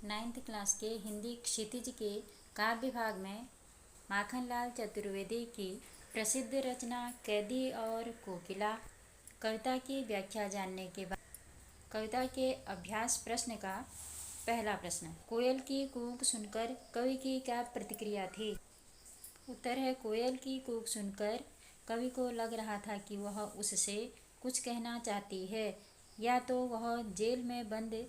9th class के हिंदी क्षितिज के काव्य विभाग में माखनलाल चतुर्वेदी की प्रसिद्ध रचना कैदी और कोकिला कविता की व्याख्या जानने के बाद कविता के अभ्यास प्रश्न का पहला प्रश्न, कोयल की कूक सुनकर कवि की क्या प्रतिक्रिया थी? उत्तर है, कोयल की कूक सुनकर कवि को लग रहा था कि वह उससे कुछ कहना चाहती है, या तो वह जेल में बंद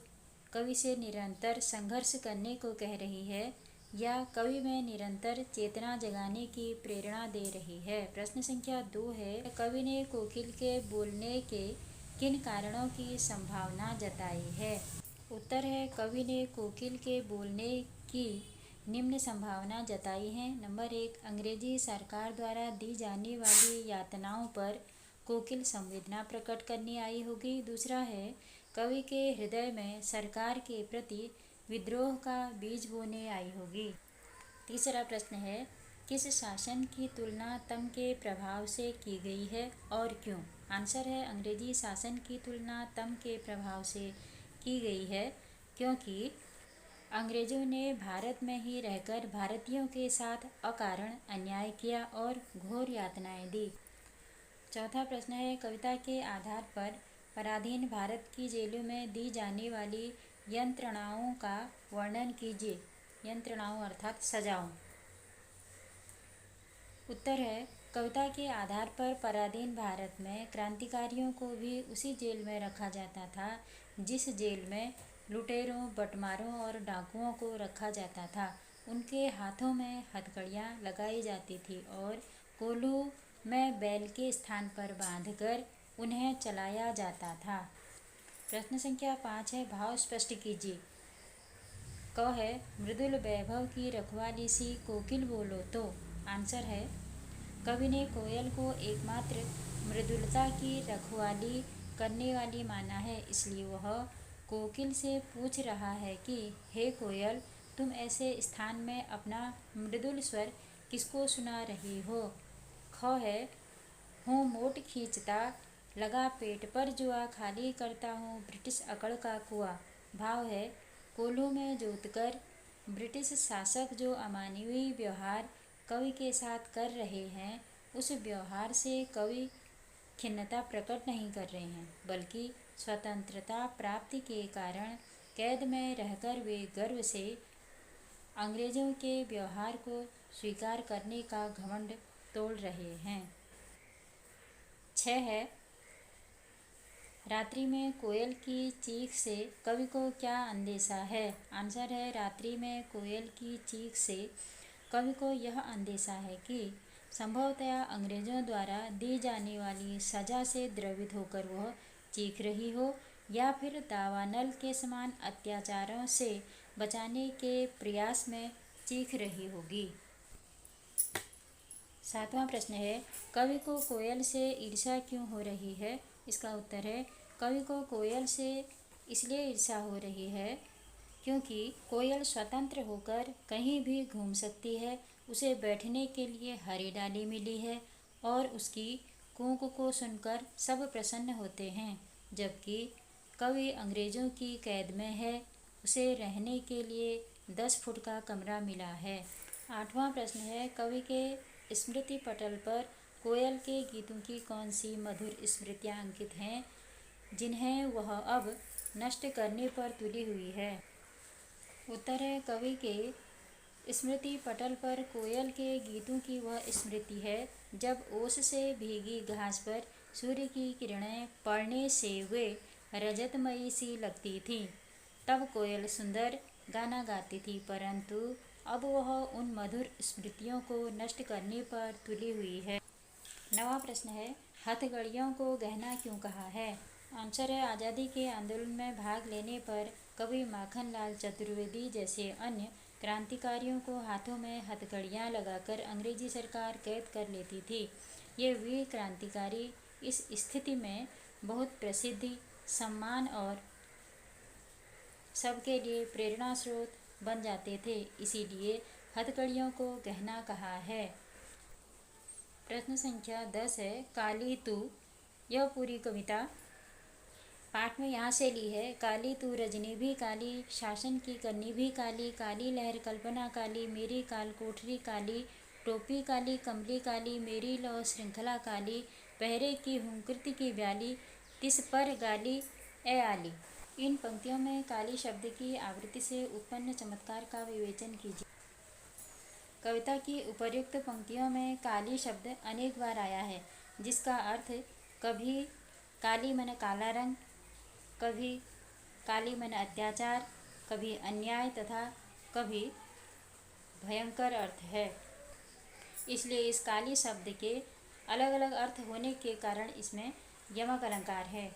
कवि से निरंतर संघर्ष करने को कह रही है, या कवि में निरंतर चेतना जगाने की प्रेरणा दे रही है। प्रश्न संख्या 2 है, कवि ने कोकिल के बोलने के किन कारणों की संभावना जताई है? उत्तर है, कवि ने कोकिल के बोलने की निम्न संभावना जताई है। नंबर 1, अंग्रेजी सरकार द्वारा दी जाने वाली यातनाओं पर कोकिल संवेदना प्रकट करने आई होगी। दूसरा है, कवि के हृदय में सरकार के प्रति विद्रोह का बीज बोने आई होगी। तीसरा प्रश्न है, किस शासन की तुलना तम के प्रभाव से की गई है और क्यों? आंसर है, अंग्रेजी शासन की तुलना तम के प्रभाव से की गई है, क्योंकि अंग्रेजों ने भारत में ही रहकर भारतीयों के साथ अकारण अन्याय किया और घोर यातनाएं दी। चौथा प्रश्न है, कविता के आधार पर पराधीन भारत की जेलों में दी जाने वाली यंत्रणाओं का वर्णन कीजिए। यंत्रणाओं अर्थात सजाओं। उत्तर है, कविता के आधार पर पराधीन भारत में क्रांतिकारियों को भी उसी जेल में रखा जाता था जिस जेल में लुटेरों, बटमारों और डाकुओं को रखा जाता था। उनके हाथों में हथकड़ियाँ लगाई जाती थी और कोल्हू में बैल के स्थान पर बांधकर उन्हें चलाया जाता था। प्रश्न संख्या 5 है, भाव स्पष्ट कीजिए। क है, मृदुल वैभव की रखवाली सी कोकिल बोलो तो। आंसर है, कवि ने कोयल को एकमात्र मृदुलता की रखवाली करने वाली माना है, इसलिए वह कोकिल से पूछ रहा है कि हे कोयल, तुम ऐसे स्थान में अपना मृदुल स्वर किसको सुना रही हो? ख है, हूँ मोट खींचता लगा पेट पर जुआ, खाली करता हूँ ब्रिटिश अकड़ का कुआं। भाव है, कोल्हू में जोतकर ब्रिटिश शासक जो अमानवीय व्यवहार कवि के साथ कर रहे हैं, उस व्यवहार से कवि खिन्नता प्रकट नहीं कर रहे हैं, बल्कि स्वतंत्रता प्राप्ति के कारण कैद में रहकर वे गर्व से अंग्रेजों के व्यवहार को स्वीकार करने का घमंड तोड़ रहे हैं। 6 है, रात्रि में कोयल की चीख से कवि को क्या अंदेशा है? आंसर है, रात्रि में कोयल की चीख से कवि को यह अंदेशा है कि संभवतया अंग्रेजों द्वारा दी जाने वाली सजा से द्रवित होकर वह चीख रही हो, या फिर दावानल के समान अत्याचारों से बचाने के प्रयास में चीख रही होगी। 7वां प्रश्न है, कवि को कोयल से ईर्ष्या क्यों हो रही है? इसका उत्तर है, कवि को कोयल से इसलिए ईर्ष्या हो रही है क्योंकि कोयल स्वतंत्र होकर कहीं भी घूम सकती है, उसे बैठने के लिए हरी डाली मिली है और उसकी कूक को सुनकर सब प्रसन्न होते हैं, जबकि कवि अंग्रेजों की कैद में है, उसे रहने के लिए 10 फुट का कमरा मिला है। 8वां प्रश्न है, कवि के स्मृति पटल पर कोयल के गीतों की कौन सी मधुर स्मृतियाँ अंकित हैं जिन्हें वह अब नष्ट करने पर तुली हुई है? उत्तर है, कवि के स्मृति पटल पर कोयल के गीतों की वह स्मृति है जब ओस से भीगी घास पर सूर्य की किरणें पड़ने से वे रजतमयी सी लगती थीं। तब कोयल सुंदर गाना गाती थी, परंतु अब वह उन मधुर स्मृतियों को नष्ट करने पर तुली हुई है। 9वां प्रश्न है, हथकड़ियों को गहना क्यों कहा है? आंसर है, आज़ादी के आंदोलन में भाग लेने पर कवि माखनलाल चतुर्वेदी जैसे अन्य क्रांतिकारियों को हाथों में हथकड़ियाँ लगाकर अंग्रेजी सरकार कैद कर लेती थी। ये वीर क्रांतिकारी इस स्थिति में बहुत प्रसिद्धि, सम्मान और सबके लिए प्रेरणा स्रोत बन जाते थे, इसीलिए हथकड़ियों को गहना कहा है। प्रश्न संख्या 10 है, काली तू। यह पूरी कविता पाठ में यहाँ से ली है। काली तू रजनी भी काली, शासन की करनी भी काली, काली लहर कल्पना काली, मेरी काल कोठरी काली, टोपी काली कमली काली, मेरी लौ श्रृंखला काली, पहरे की हूँ कृति की ब्याली, तिस पर गाली ए आली। इन पंक्तियों में काली शब्द की आवृत्ति से उत्पन्न चमत्कार का विवेचन कीजिए। कविता की उपर्युक्त पंक्तियों में काली शब्द अनेक बार आया है, जिसका अर्थ कभी काली मन काला रंग, कभी काली मन अत्याचार, कभी अन्याय तथा कभी भयंकर अर्थ है। इसलिए इस काली शब्द के अलग अलग अर्थ होने के कारण इसमें यमक अलंकार है।